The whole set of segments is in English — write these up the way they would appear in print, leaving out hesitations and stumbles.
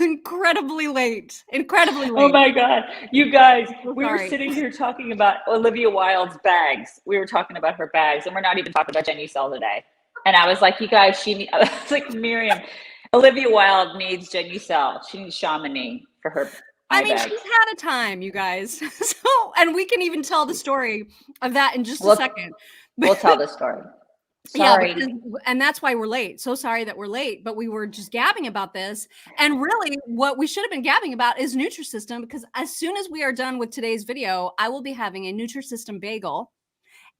Incredibly late. Oh my God. You guys, we were Sorry. sitting here talking about Olivia Wilde's bags. We were talking about her bags, and we're not even talking about Judicial today. And I was like, you guys, I was like, Miriam, Olivia Wilde needs Judicial. She needs Chamonix for her I eye mean, bags. she's had a time, you guys. So, and we can even tell the story of that in just a second. We'll tell the story. Sorry. Sorry. Yeah, and that's why we're late. So sorry that we're late, but we were just gabbing about this. And really what we should have been gabbing about is Nutrisystem, because as soon as we are done with today's video, I will be having a Nutrisystem bagel,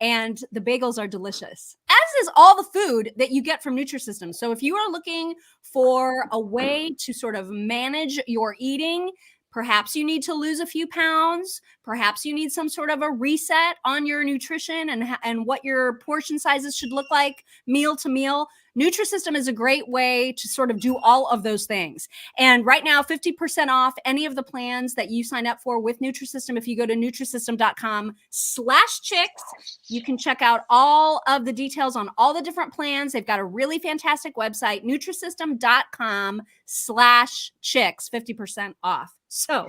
and the bagels are delicious, as is all the food that you get from Nutrisystem. So if you are looking for a way to sort of manage your eating, perhaps you need to lose a few pounds. Perhaps you need some sort of a reset on your nutrition and what your portion sizes should look like meal to meal. Nutrisystem is a great way to sort of do all of those things. And right now, 50% off any of the plans that you sign up for with Nutrisystem. If you go to Nutrisystem.com/chicks, you can check out all of the details on all the different plans. They've got a really fantastic website, Nutrisystem.com/chicks, 50% off. So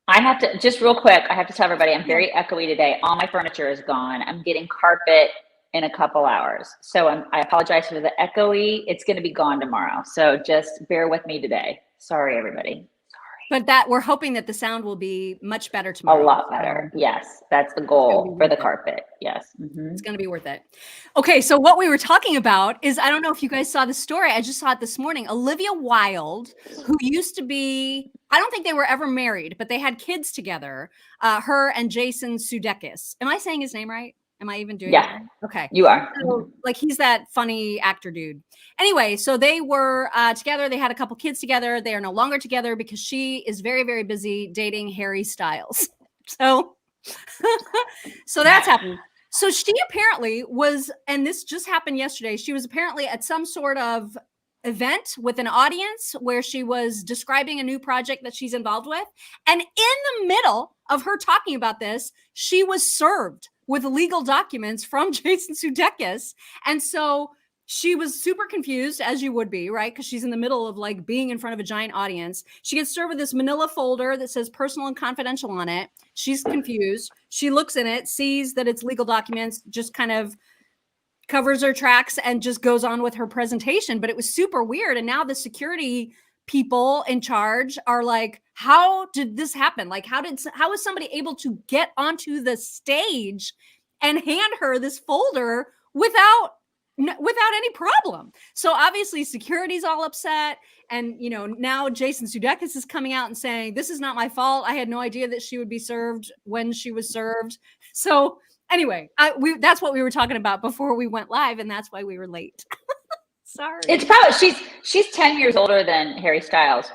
I have to, just real quick, I have to tell everybody I'm very echoey today. All my furniture is gone. I'm getting carpet in a couple hours. So I apologize for the echoey. It's going to be gone tomorrow. So just bear with me today. Sorry, everybody. But we're hoping that the sound will be much better tomorrow. A lot better. Yes. That's the goal for the carpet. Yes. Mm-hmm. It's going to be worth it. Okay. So what we were talking about is, I don't know if you guys saw the story. I just saw it this morning. Olivia Wilde, who used to be, I don't think they were ever married, but they had kids together. Her and Jason Sudeikis. Am I saying his name right? Am I even doing that? Okay. You are. So, like, he's that funny actor dude. Anyway, so they were together. They had a couple kids together. They are no longer together because she is very, very busy dating Harry Styles. So, so that's happened. So she apparently was, and this just happened yesterday, she was apparently at some sort of event with an audience where she was describing a new project that she's involved with. And in the middle of her talking about this, she was served with legal documents from Jason Sudeikis. And so she was super confused, as you would be, right? Because she's in the middle of like being in front of a giant audience. She gets served with this manila folder that says personal and confidential on it. She's confused. She looks in it, sees that it's legal documents, just kind of covers her tracks and just goes on with her presentation. But it was super weird. And now the security people in charge are like, how did this happen? Like, how was somebody able to get onto the stage and hand her this folder without any problem? So obviously security's all upset. And, you know, now Jason Sudeikis is coming out and saying, this is not my fault. I had no idea that she would be served when she was served. So anyway, that's what we were talking about before we went live. And that's why we were late. Sorry. It's probably, she's 10 years older than Harry Styles.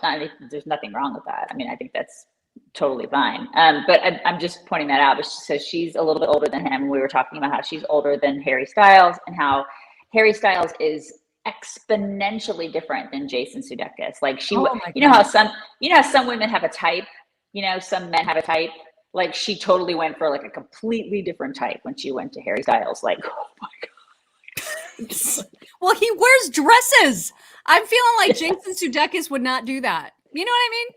There's nothing wrong with that. I mean, I think that's totally fine. But I'm just pointing that out. So she's a little bit older than him. We were talking about how she's older than Harry Styles and how Harry Styles is exponentially different than Jason Sudeikis. Like you know how some women have a type, you know, some men have a type. Like she totally went for like a completely different type when she went to Harry Styles. Like, oh my God. Well, he wears dresses. I'm feeling like Jason Sudeikis would not do that. You know what I mean?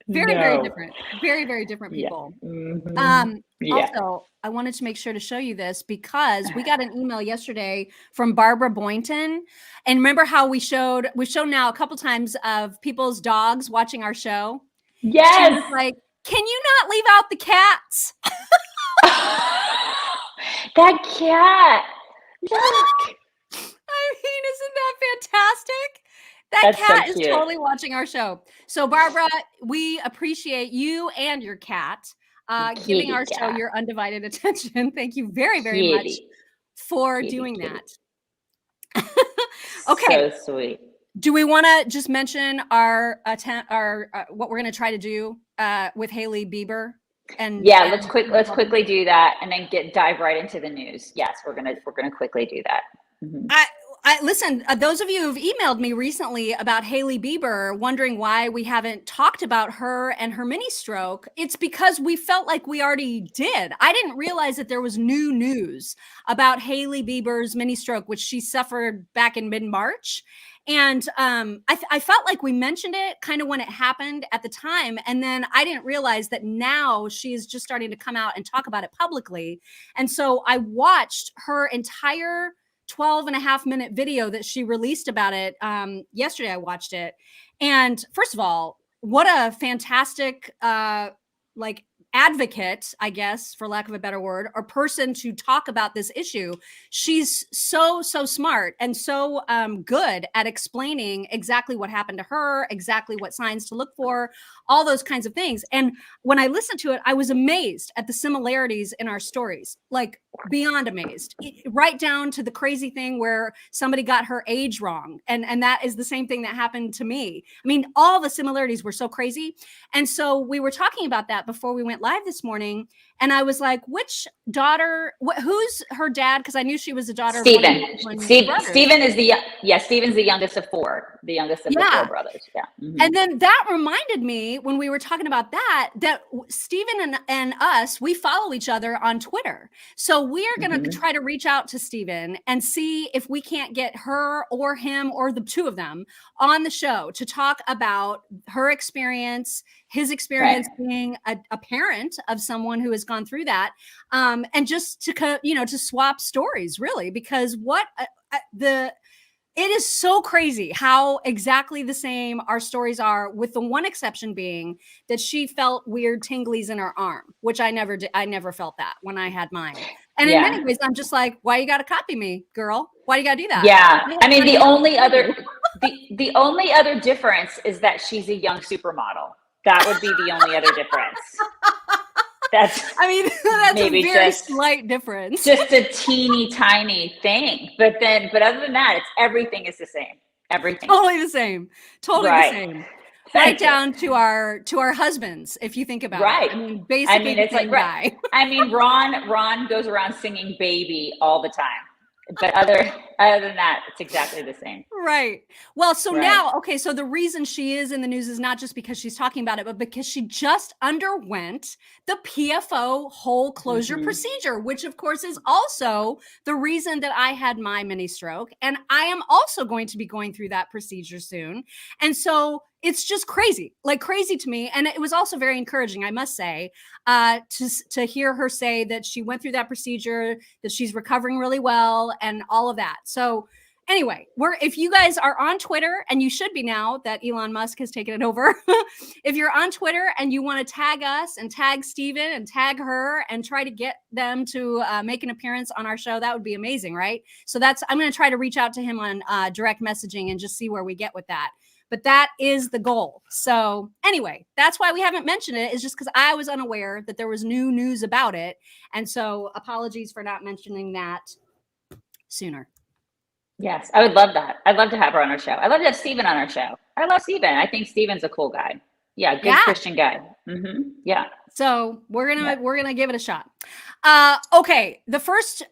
Very different. Very, very different people. Yeah. Mm-hmm. Also, I wanted to make sure to show you this because we got an email yesterday from Barbara Boynton. And remember how we've shown now a couple times of people's dogs watching our show? Yes. She was like, can you not leave out the cats? That cat. Look. I mean, isn't that fantastic? That's cat so is totally watching our show. So Barbara, we appreciate you and your cat giving our show your undivided attention. Thank you very, very much for doing that. Okay. So sweet. Do we want to just mention our what we're going to try to do with Hailey Bieber? And let's quickly do that and then dive right into the news. Yes, we're gonna quickly do that. Mm-hmm. I listen, those of you who've emailed me recently about Hailey Bieber wondering why we haven't talked about her and her mini stroke. It's because we felt like we already did. I didn't realize that there was new news about Hailey Bieber's mini stroke, which she suffered back in mid-March. And I felt like we mentioned it kind of when it happened at the time. And then I didn't realize that now she's just starting to come out and talk about it publicly. And so I watched her entire 12.5-minute video that she released about it. Yesterday I watched it. And first of all, what a fantastic, like, advocate, I guess, for lack of a better word, or person to talk about this issue. She's so smart and so good at explaining exactly what happened to her, exactly what signs to look for, all those kinds of things. And when I listened to it, I was amazed at the similarities in our stories, like beyond amazed, right down to the crazy thing where somebody got her age wrong. And that is the same thing that happened to me. I mean, all the similarities were so crazy. And so we were talking about that before we went live this morning. And I was like, which daughter, who's her dad? Because I knew she was a daughter Stephen. of Stephen is Stephen's the youngest of four, the youngest of the four brothers. Yeah. Mm-hmm. And then that reminded me when we were talking about that Stephen and us, we follow each other on Twitter. So we are going to try to reach out to Stephen and see if we can't get her or him or the two of them on the show to talk about her experience, his experience being a parent of someone who has gone through that, and just to, to swap stories, really, because it is so crazy how exactly the same our stories are, with the one exception being that she felt weird tinglies in her arm, which I never did. I never felt that when I had mine. And in many ways, I'm just like, why you got to copy me, girl? Why do you got to do that? Yeah. I mean, the only other difference is that she's a young supermodel. That would be the only other difference. That's maybe a very slight difference. Just a teeny tiny thing. But other than that, everything is the same. Everything. Totally the same. Totally the same. Right down to our husbands, if you think about it. I mean, basically the same guy. I mean, Ron goes around singing "Baby" all the time. But other than that, it's exactly the same. Right. Well, so now, okay, so the reason she is in the news is not just because she's talking about it, but because she just underwent the PFO whole closure procedure, which of course is also the reason that I had my mini stroke. And I am also going to be going through that procedure soon. And so it's just crazy to me. And it was also very encouraging, I must say, to hear her say that she went through that procedure, that she's recovering really well, and all of that. So anyway, if you guys are on Twitter, and you should be now that Elon Musk has taken it over, if you're on Twitter and you want to tag us and tag Steven and tag her and try to get them to make an appearance on our show, that would be amazing, right? So I'm going to try to reach out to him on direct messaging and just see where we get with that. But that is the goal. So anyway, that's why we haven't mentioned it, is just because I was unaware that there was new news about it. And so apologies for not mentioning that sooner. Yes, I would love that. I'd love to have her on our show. I'd love to have Steven on our show. I love Steven. I think Steven's a cool guy. Yeah, good Christian guy. Yeah. So we're gonna give it a shot. Okay, the first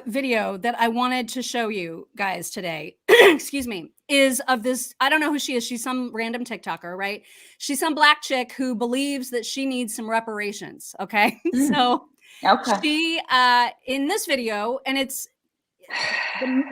video that I wanted to show you guys today, excuse me, is of this. I don't know who she is. She's some random TikToker, right? She's some black chick who believes that she needs some reparations. Okay, so she in this video, and it's.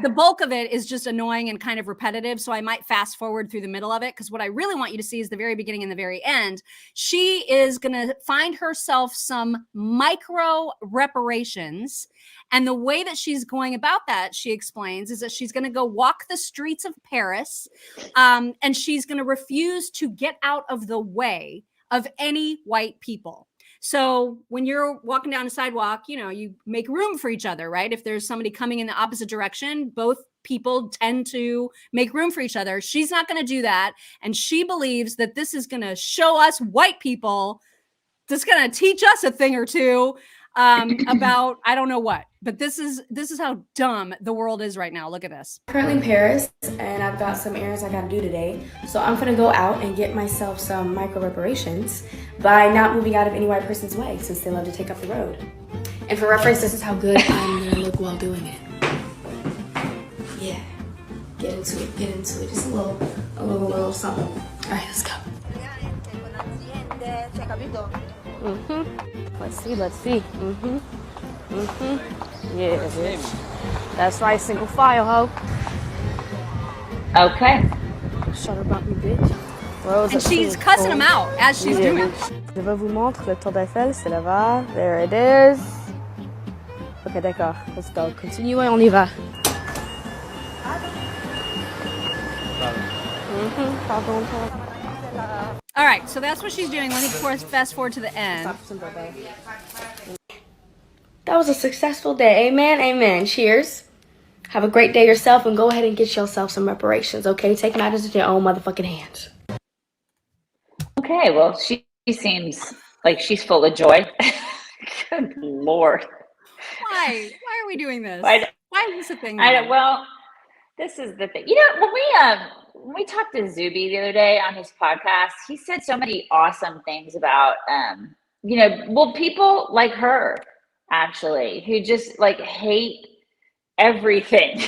The bulk of it is just annoying and kind of repetitive, so I might fast forward through the middle of it, because what I really want you to see is the very beginning and the very end. She is going to find herself some micro-reparations, and the way that she's going about that, she explains, is that she's going to go walk the streets of Paris, and she's going to refuse to get out of the way of any white people. So when you're walking down a sidewalk, you make room for each other, right? If there's somebody coming in the opposite direction, both people tend to make room for each other. She's not going to do that. And she believes that this is going to show us white people, this is going to teach us a thing or two about, I don't know what, but this is how dumb the world is right now. Look at this. Currently in Paris, and I've got some errands I gotta do today. So I'm gonna go out and get myself some micro-reparations by not moving out of any white person's way, since they love to take up the road. And for reference, this is how good I'm gonna look while doing it. Yeah, get into it, just a little something. All right, let's go. Let's see. Yeah, bitch. That's right, single file, ho. Okay. Shut about me, bitch. Rose, And she's cussing them out as she's doing it. Je vais vous montrer le tour d'Eiffel, c'est là-bas. There it is. Ok, d'accord. Let's go. Continuez, on y va. Pardon. All right, so that's what she's doing. Let me fast forward to the end. That was a successful day. Amen. Amen. Cheers. Have a great day yourself and go ahead and get yourself some reparations, okay? Take matters into your own motherfucking hands. Okay, well, she seems like she's full of joy. Good Lord. Why? Why are we doing this? Why is this a thing? Well, this is the thing. You know, when we talked to Zuby the other day on his podcast, he said so many awesome things about, people like her, actually, who just like hate everything,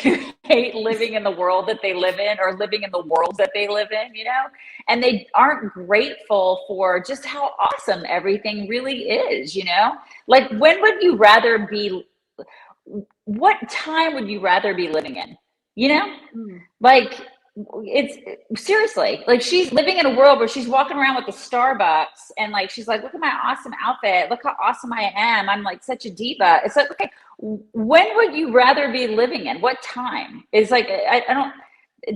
hate living in the world that they live in or living in the worlds that they live in, and they aren't grateful for just how awesome everything really is, like what time would you rather be living in, like it's seriously, like she's living in a world where she's walking around with the Starbucks and like she's like, look at my awesome outfit, look how awesome I am, I'm like such a diva. It's like, okay, when would you rather be living in? What time? Is like, I don't,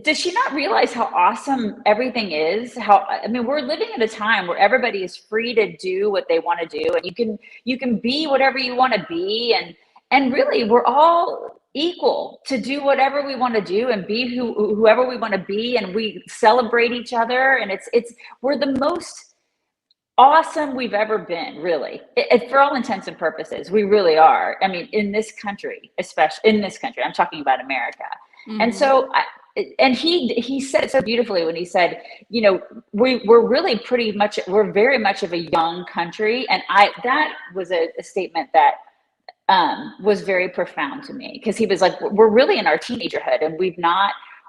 does she not realize how awesome everything is? We're living at a time where everybody is free to do what they want to do, and you can be whatever you want to be, and really we're all equal to do whatever we want to do and be whoever we want to be, and we celebrate each other, and we're the most awesome we've ever been, really, for all intents and purposes. We really are. I mean, in this country, especially in this country, I'm talking about America. And so and he said it so beautifully when he said, we're really we're very much of a young country, and that was a statement that was very profound to me, because he was like, we're really in our teenagerhood, and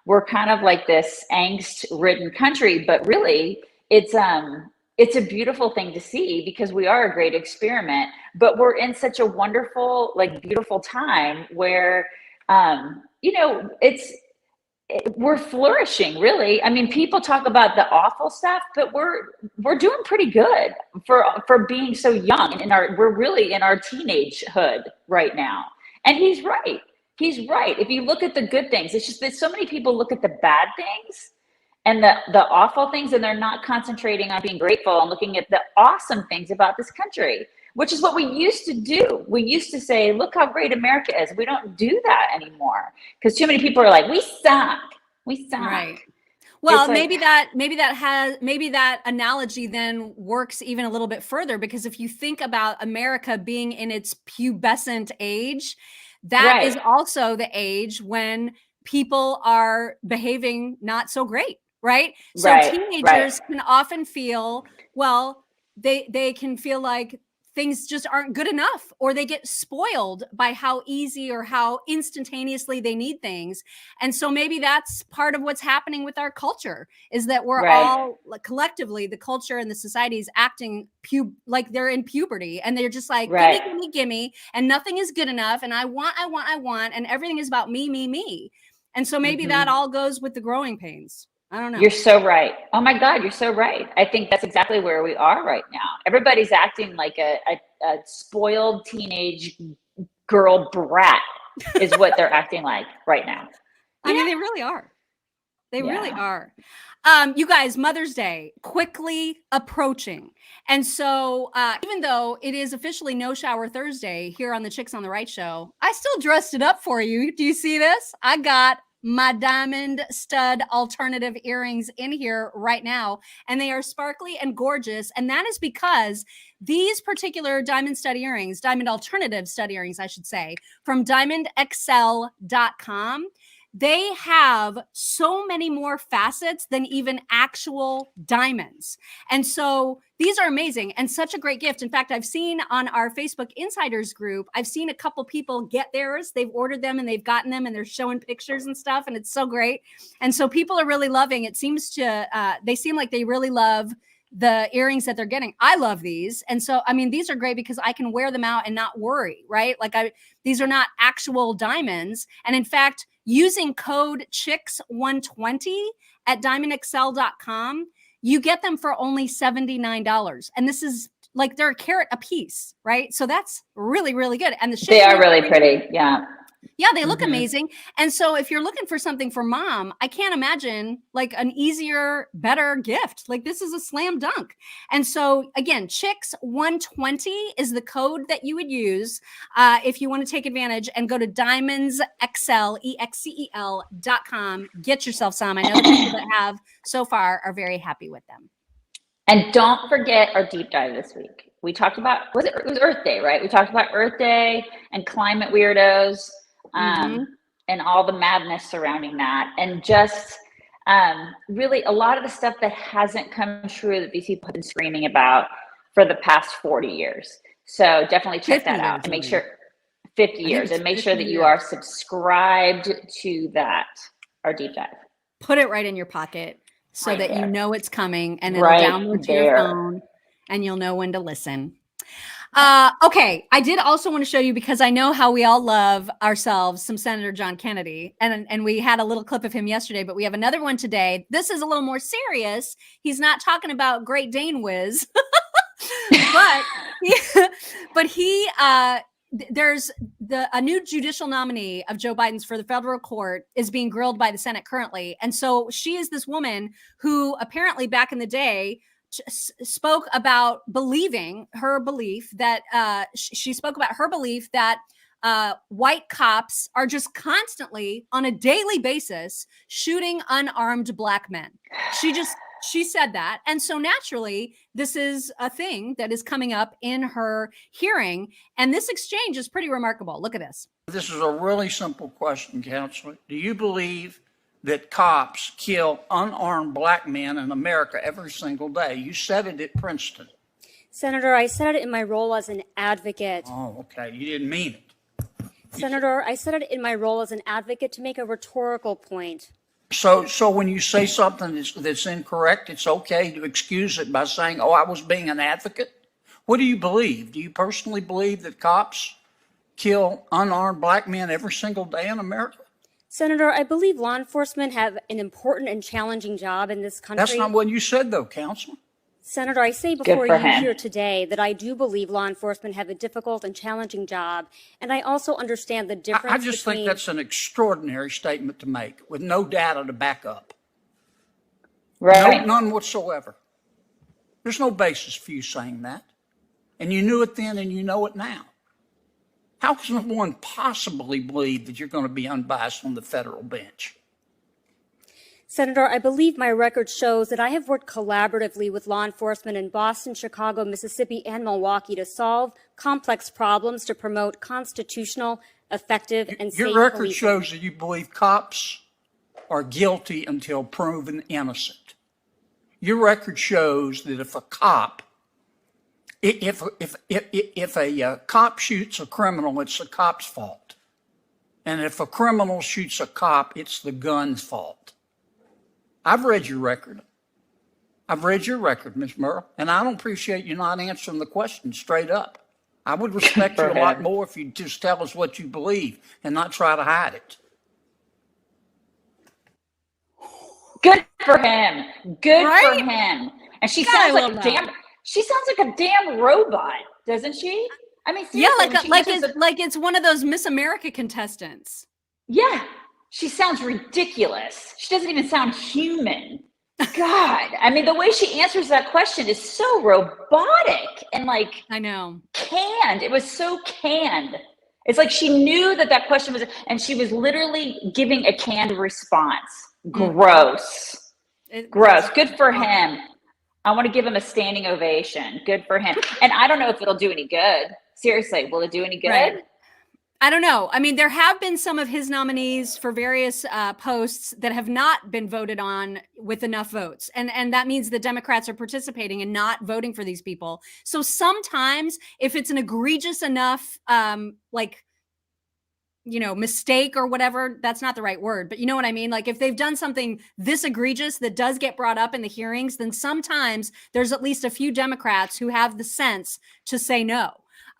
we're kind of like this angst-ridden country, but really it's a beautiful thing to see, because we are a great experiment, but we're in such a wonderful, like beautiful time where, we're flourishing, really. I mean, people talk about the awful stuff, but we're doing pretty good for being so young, and we're really in our teenagehood right now. And he's right. If you look at the good things, it's just that so many people look at the bad things and the awful things, and they're not concentrating on being grateful and looking at the awesome things about this country, which is what we used to do. We used to say, look how great America is. We don't do that anymore, because too many people are like, we suck. Right. Well, like, maybe that analogy then works even a little bit further, because if you think about America being in its pubescent age, that is also the age when people are behaving not so great. Right. So teenagers can often feel, well, they can feel like things just aren't good enough, or they get spoiled by how easy or how instantaneously they need things. And so maybe that's part of what's happening with our culture, is that we're all like, collectively, the culture and the society is acting like they're in puberty, and they're just like, gimme, and nothing is good enough. And I want, and everything is about me. And so maybe that all goes with the growing pains. I don't know. You're so right. Oh my God, you're so right. I think that's exactly where we are right now. Everybody's acting like a spoiled teenage girl brat is what they're acting like right now. I mean, they really are. They really are. You guys, Mother's Day quickly approaching. And so even though it is officially No Shower Thursday here on the Chicks on the Right show, I still dressed it up for you. Do you see this? I got my diamond stud alternative earrings in here right now, and they are sparkly and gorgeous. And that is because these particular diamond alternative stud earrings, I should say, from diamondxl.com, they have so many more facets than even actual diamonds. And so these are amazing and such a great gift. In fact, I've seen on our Facebook Insiders group, I've seen a couple people get theirs. They've ordered them and they've gotten them, and they're showing pictures and stuff. And it's so great. And so people are really loving it. They seem like they really love the earrings that they're getting. I love these. And so, I mean, these are great because I can wear them out and not worry, right? Like these are not actual diamonds. And in fact, using code CHICKS120 at diamondexcel.com, you get them for only $79. And this is like, they're a carat a piece, right? So that's really, really good. And they are really pretty. Yeah. Yeah, they look amazing. And so if you're looking for something for mom, I can't imagine like an easier, better gift. Like this is a slam dunk. And so again, Chicks120 is the code that you would use if you want to take advantage, and go to diamondsexcel.com. Get yourself some. I know the people that have so far are very happy with them. And don't forget our deep dive this week. We talked about, it was Earth Day, right? We talked about Earth Day and climate weirdos. And all the madness surrounding that, and just really a lot of the stuff that hasn't come true that these people have been screaming about for the past 40 years. So definitely check that out and make sure 50 years and make sure that you are subscribed to that, our deep dive. Put it right in your pocket so that you know it's coming, and it'll Right download to your phone and you'll know when to listen. Okay. I did also want to show you, because I know how we all love ourselves some Senator John Kennedy, and we had a little clip of him yesterday, but we have another one today. This is a little more serious. He's not talking about Great Dane whiz, but there's a new judicial nominee of Joe Biden's for the federal court is being grilled by the Senate currently. And so she is this woman who apparently back in the day spoke about her belief that white cops are just constantly on a daily basis shooting unarmed black men. She said that. And so naturally, this is a thing that is coming up in her hearing. And this exchange is pretty remarkable. Look at this. This is a really simple question, Counselor. Do you believe that cops kill unarmed black men in America every single day? You said it at Princeton. Senator, I said it in my role as an advocate. Oh, okay. You didn't mean it. Senator, I said it in my role as an advocate to make a rhetorical point. So when you say something that's incorrect, it's okay to excuse it by saying, oh, I was being an advocate? What do you believe? Do you personally believe that cops kill unarmed black men every single day in America? Senator, I believe law enforcement have an important and challenging job in this country. That's not what you said, though, Counselor. Senator, I say before you here today that I do believe law enforcement have a difficult and challenging job, and I also understand the difference. I just think that's an extraordinary statement to make with no data to back up. Right. None whatsoever. There's no basis for you saying that. And you knew it then and you know it now. How can one possibly believe that you're going to be unbiased on the federal bench? Senator, I believe my record shows that I have worked collaboratively with law enforcement in Boston, Chicago, Mississippi, and Milwaukee to solve complex problems to promote constitutional, effective, and safe policing. Your record shows that you believe cops are guilty until proven innocent. Your record shows that if a cop shoots a criminal, it's the cop's fault. And if a criminal shoots a cop, it's the gun's fault. I've read your record. Ms. Murrah, and I don't appreciate you not answering the question straight up. I would respect you a lot more if you'd just tell us what you believe and not try to hide it. Good for him. Good for him. And she sounds like a damn robot, doesn't she? I mean, like it's one of those Miss America contestants. Yeah. She sounds ridiculous. She doesn't even sound human. God. I mean, the way she answers that question is so robotic and like, I know, canned. It was so canned. It's like she knew that question was, and she was literally giving a canned response. Gross. Gross. Good for him. I want to give him a standing ovation. Good for him. And I don't know if it'll do any good. Seriously, will it do any good? Right. I don't know. I mean, there have been some of his nominees for various posts that have not been voted on with enough votes. And that means the Democrats are participating and not voting for these people. So sometimes if it's an egregious enough, mistake or whatever, that's not the right word, but you know what I mean? Like if they've done something this egregious that does get brought up in the hearings, then sometimes there's at least a few Democrats who have the sense to say no.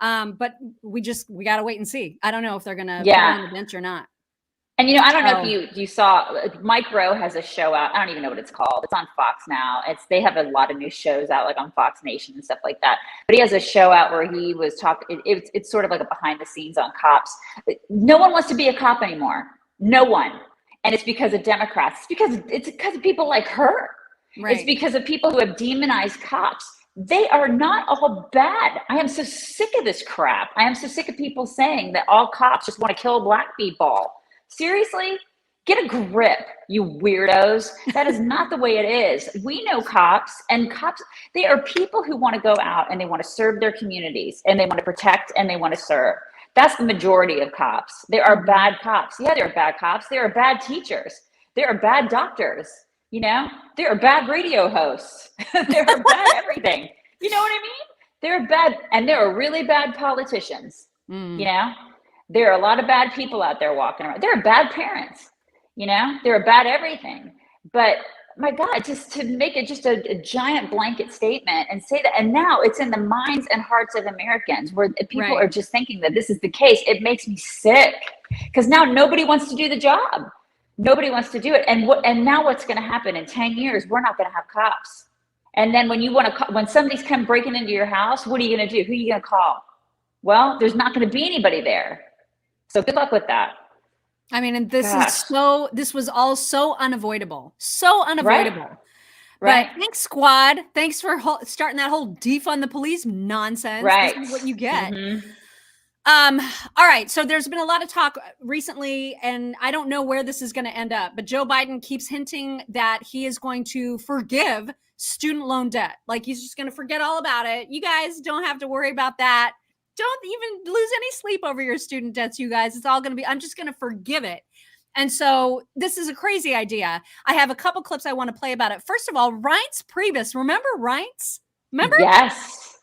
But we got to wait and see. I don't know if they're going to put on the bench or not. And, you know, I don't know if you saw, Micro has a show out. I don't even know what it's called. It's on Fox now. They have a lot of new shows out, like on Fox Nation and stuff like that. But he has a show out where he was talking. It's sort of like a behind the scenes on cops. No one wants to be a cop anymore. No one. And it's because of Democrats. It's because of people like her. Right. It's because of people who have demonized cops. They are not all bad. I am so sick of this crap. I am so sick of people saying that all cops just want to kill black people. Seriously, get a grip, you weirdos. That is not the way it is. We know cops, and cops, they are people who want to go out and they want to serve their communities, and they want to protect and they want to serve. That's the majority of cops. There are bad cops. Yeah, there are bad cops. There are bad teachers. There are bad doctors. You know, there are bad radio hosts. There are bad everything. You know what I mean? There are bad, and there are really bad politicians. You know? There are a lot of bad people out there walking around. There are bad parents, you know, there are bad everything. But my God, just to make it just a giant blanket statement and say that, and now it's in the minds and hearts of Americans where people are just thinking that this is the case. It makes me sick because now nobody wants to do the job. Nobody wants to do it. And now what's going to happen in 10 years? We're not going to have cops. And then when somebody's come breaking into your house, what are you going to do? Who are you going to call? Well, there's not going to be anybody there. So good luck with that. I mean, and this was all so unavoidable. So unavoidable. Right. But thanks, squad. Thanks for starting that whole defund the police nonsense. Right. This is what you get. All right. So there's been a lot of talk recently, and I don't know where this is going to end up, but Joe Biden keeps hinting that he is going to forgive student loan debt. Like he's just going to forget all about it. You guys don't have to worry about that. Don't even lose any sleep over your student debts, you guys. It's all going to be, I'm just going to forgive it. And so this is a crazy idea. I have a couple clips I want to play about it. First of all, Reince Priebus. Remember Reince? Remember? Yes.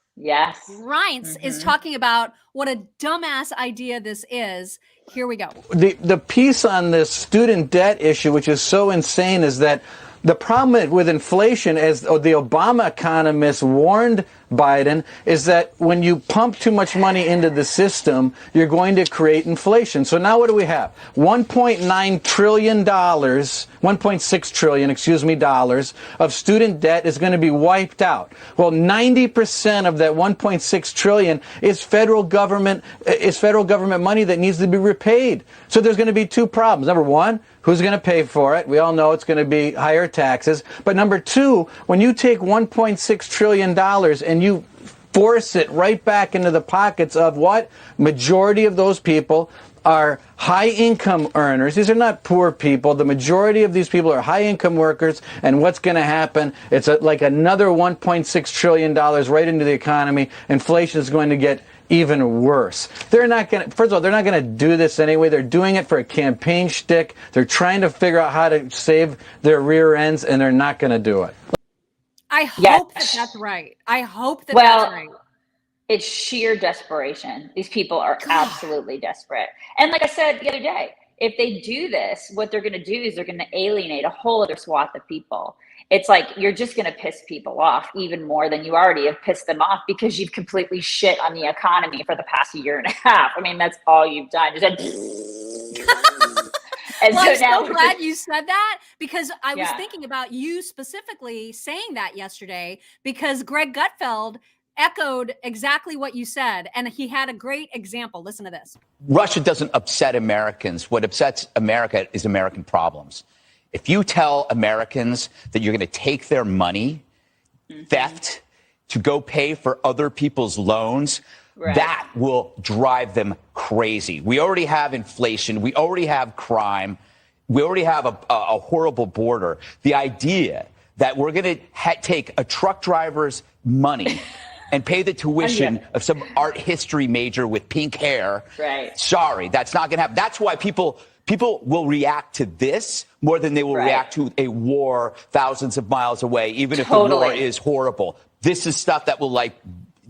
Reince is talking about what a dumbass idea this is. Here we go. The piece on this student debt issue, which is so insane, is that the problem with inflation, as the Obama economists warned Biden, is that when you pump too much money into the system, you're going to create inflation. So now what do we have? $1.9 trillion, $1.6 trillion, dollars of student debt is going to be wiped out. Well, 90% of that $1.6 trillion is federal government money that needs to be repaid. So there's going to be two problems. Number one, who's going to pay for it? We all know it's going to be higher taxes. But number two, when you take $1.6 trillion and you force it right back into the pockets of what? Majority of those people are high income earners. These are not poor people. The majority of these people are high income workers. And what's going to happen? It's like another $1.6 trillion right into the economy. Inflation is going to get even worse. They're not going to, first of all, they're not going to do this anyway. They're doing it for a campaign shtick. They're trying to figure out how to save their rear ends, and they're not going to do it. I hope that's right. I hope that's right. It's sheer desperation. These people are absolutely desperate. And like I said the other day, if they do this, what they're going to do is they're going to alienate a whole other swath of people. It's like you're just going to piss people off even more than you already have pissed them off because you've completely shit on the economy for the past year and a half. I mean, that's all you've done. And well, I'm so glad you said that because I was thinking about you specifically saying that yesterday because Greg Gutfeld echoed exactly what you said. And he had a great example. Listen to this. Russia doesn't upset Americans. What upsets America is American problems. If you tell Americans that you're going to take their money, theft, to go pay for other people's loans, that will drive them crazy. We already have inflation. We already have crime. We already have a horrible border. The idea that we're going to take a truck driver's money and pay the tuition of some art history major with pink hair. Sorry, that's not going to happen. That's why people will react to this more than they will react to a war thousands of miles away, even if the war is horrible. This is stuff that will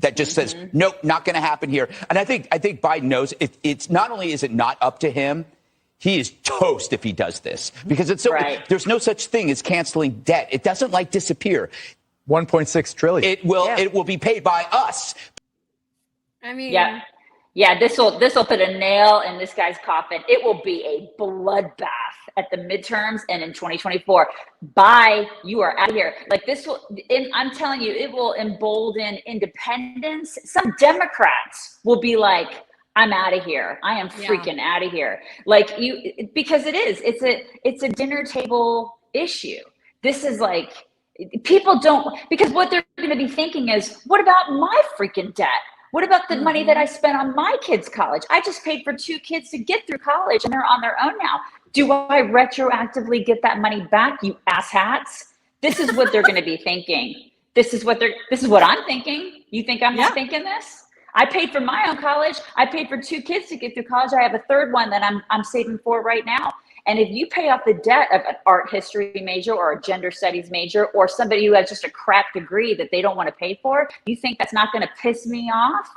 that just says, nope, not going to happen here. And I think Biden knows it's not only is it not up to him, he is toast if he does this because it's so there's no such thing as canceling debt. It doesn't disappear. 1.6 trillion. It will be paid by us. I mean, Yeah, this will put a nail in this guy's coffin. It will be a bloodbath at the midterms and in 2024. Bye, you are out of here. Like this will, and I'm telling you, it will embolden independents. Some Democrats will be like, I'm out of here. I am freaking out of here. Like you, because it's a dinner table issue. This is like, people don't, because what they're going to be thinking is, what about my freaking debt? What about the money that I spent on my kids' college? I just paid for 2 kids to get through college and they're on their own now. Do I retroactively get that money back, you asshats? This is what they're going to be thinking. This is what I'm thinking. You think I'm not thinking this? I paid for my own college. I paid for 2 kids to get through college. I have a 3rd one that I'm saving for right now. And if you pay off the debt of an art history major or a gender studies major or somebody who has just a crap degree that they don't want to pay for, you think that's not going to piss me off?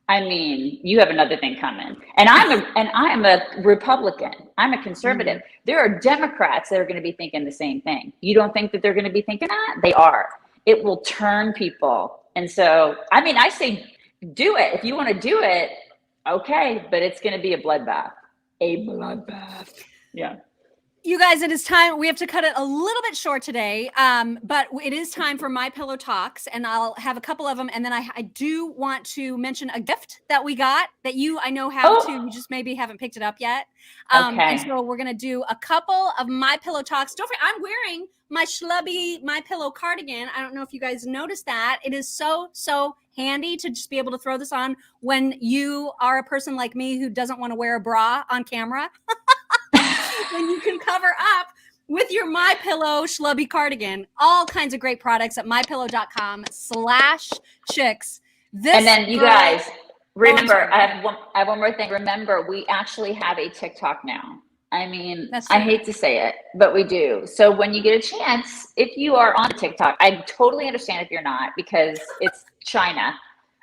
I mean, you have another thing coming. And I'm a Republican. I'm a conservative. There are Democrats that are going to be thinking the same thing. You don't think that they're going to be thinking that? They are. It will turn people. And so, I mean, I say do it. If you want to do it, okay, but it's going to be a bloodbath. A bloodbath. Yeah. You guys, it is time. We have to cut it a little bit short today, but it is time for My Pillow Talks, and I'll have a couple of them. And then I do want to mention a gift that we got that I know how to. You just maybe haven't picked it up yet. Okay. And so we're gonna do a couple of My Pillow Talks. Don't forget, I'm wearing my schlubby My Pillow cardigan. I don't know if you guys noticed that. It is so handy to just be able to throw this on when you are a person like me who doesn't want to wear a bra on camera. When you can cover up with your My Pillow schlubby cardigan. All kinds of great products at mypillow.com/chicks. And then you guys, remember, I have one more thing. Remember, we actually have a TikTok now. I mean, I hate to say it, but we do. So when you get a chance, if you are on TikTok, I totally understand if you're not, because it's China.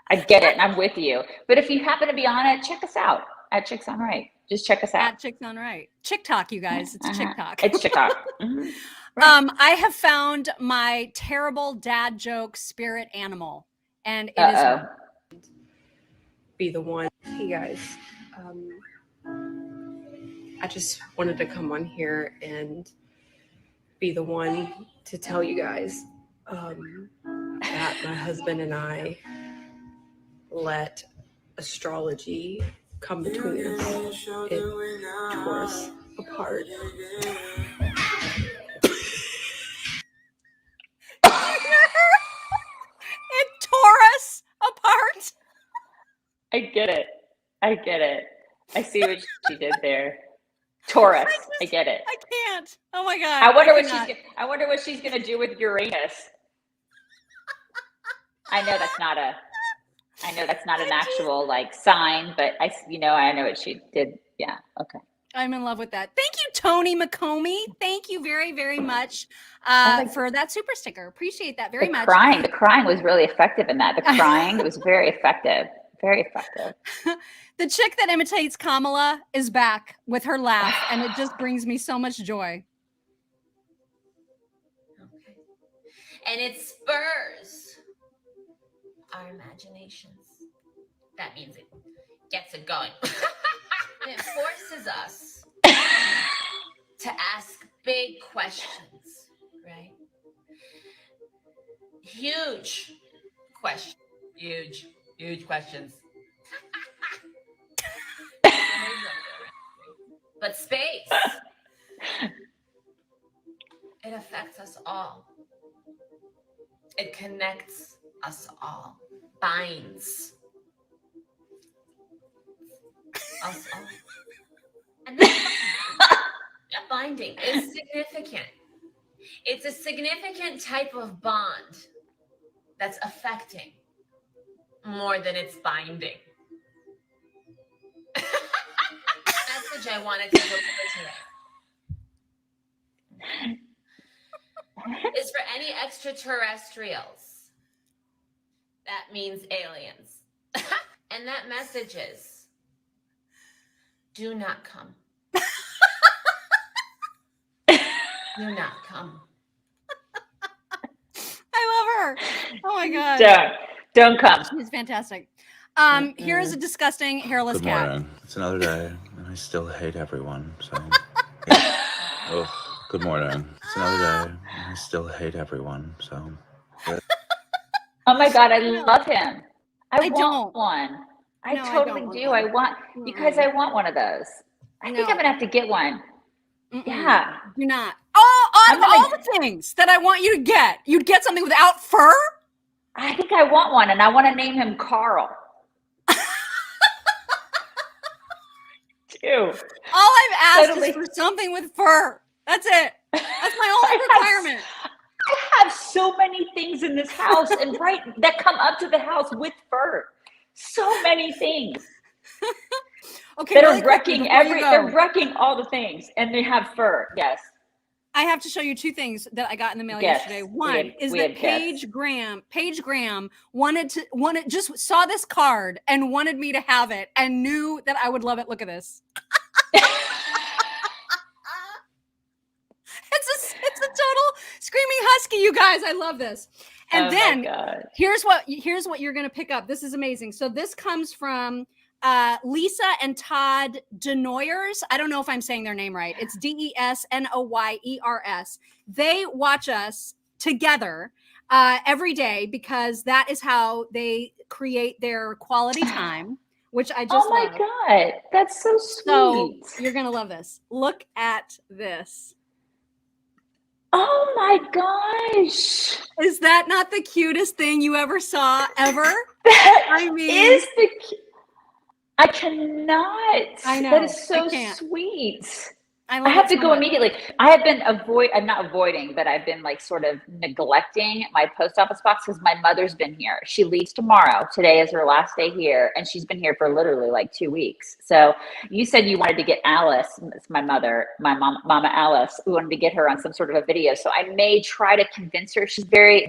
I get it, and I'm with you. But if you happen to be on it, check us out at Chicks on Right. Just check us out. At Chicks on Right. TikTok, you guys. It's TikTok. It's TikTok. I have found my terrible dad joke spirit animal, and it is be the one. Hey guys, I just wanted to come on here and be the one to tell you guys that my husband and I let astrology come between us. It tore us apart. It tore us apart. I get it. I see what she did there. Taurus. I get it. I can't. Oh my God. I wonder what she's gonna do with Uranus. I know that's not an actual like sign, but I know what she did. Yeah. Okay. I'm in love with that. Thank you, Tony McComey. Thank you very, very much for that super sticker. Appreciate that very much. The crying was really effective in that. The crying was very effective. Very effective. The chick that imitates Kamala is back with her laugh, and it just brings me so much joy. Okay. And it spurs our imaginations. That means it gets it going. It forces us to ask big questions, right? Huge questions. Huge questions. But space, it affects us all. It connects us all, binds us all. And that binding is significant. It's a significant type of bond that's affecting more than it's binding. Message I wanted to deliver today is for any extraterrestrials. That means aliens. And that message is, do not come. Do not come. I love her. Oh my God. Don't come. She's fantastic. Here is a disgusting hairless Good cat. morning. It's another day, and I still hate everyone. So, good morning. It's another day, and I still hate everyone. So, Oh my God, I love him. I want don't. one. I No, I totally don't want do. one. I want, you guys, I want one of those. I think I'm gonna have to get one. Yeah. Do not. Oh, out I'm of all gonna- the things that I want you to get, you'd get something without fur? I think I want one, and I want to name him Carl. Too. All I've asked Totally. is for something with fur. That's it. That's my only requirement. I have so many things in this house and that come up to the house with fur. So many things. Okay, that really are wrecking quickly, they're wrecking all the things, and they have fur. Yes. I have to show you two things that I got in the mail Yes, yesterday. we One had- is we that had Paige Graham just saw this card and wanted me to have it and knew that I would love it. Look at this. It's a total screaming husky, you guys. I love this. And Oh then my God. here's what you're gonna pick up. This is amazing. So this comes from Lisa and Todd Denoyers. I don't know if I'm saying their name right. It's Desnoyers. They watch us together every day because that is how they create their quality time, which I just love. God, that's so sweet. So you're gonna love this. Look at this. Oh my gosh. Is that not the cutest thing you ever saw ever? I mean, I cannot. I know. That is so I can't. sweet. I have it to so go much. immediately. I have been I'm not avoiding, but I've been like sort of neglecting my post office box because my mother's been here. She leaves tomorrow. Today is her last day here, and she's been here for literally like 2 weeks. So you said you wanted to get Alice, it's my mother, my Mama Alice. We wanted to get her on some sort of a video. So I may try to convince her. She's very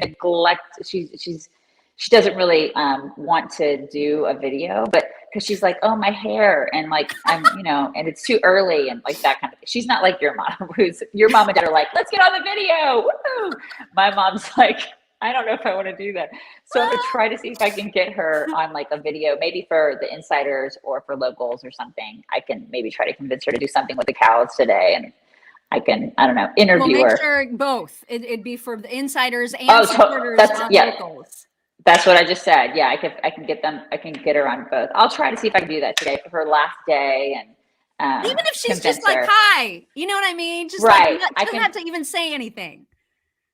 she doesn't really want to do a video, but because she's like, oh, my hair, and like I'm, and it's too early, and like that kind of thing. She's not like your mom, your mom and dad are like, let's get on the video. Woo! My mom's like, I don't know if I want to do that. So I'm gonna try to see if I can get her on like a video, maybe for the insiders or for locals or something. I can maybe try to convince her to do something with the cows today, and I don't know, interview her. Make sure both. It'd be for the insiders and supporters on locals. That's what I just said. Yeah, I can get them. I can get her on both. I'll try to see if I can do that today for her last day, and even if she's just her. like, hi, you know what I mean? Just right. Like, she doesn't have to even say anything.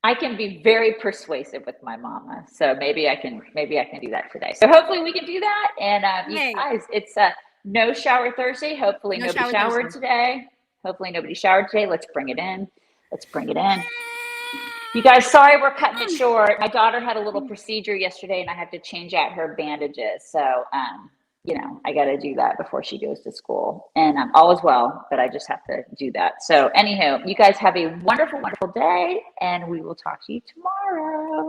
I can be very persuasive with my mama, so maybe I can do that today. So hopefully we can do that. And you guys, it's no shower Thursday. Hopefully nobody showered today. Hopefully nobody showered today. Let's bring it in. You guys, sorry we're cutting it short. My daughter had a little procedure yesterday, and I had to change out her bandages. So, I got to do that before she goes to school. And all is well, but I just have to do that. So, anyhow, you guys have a wonderful, wonderful day, and we will talk to you tomorrow.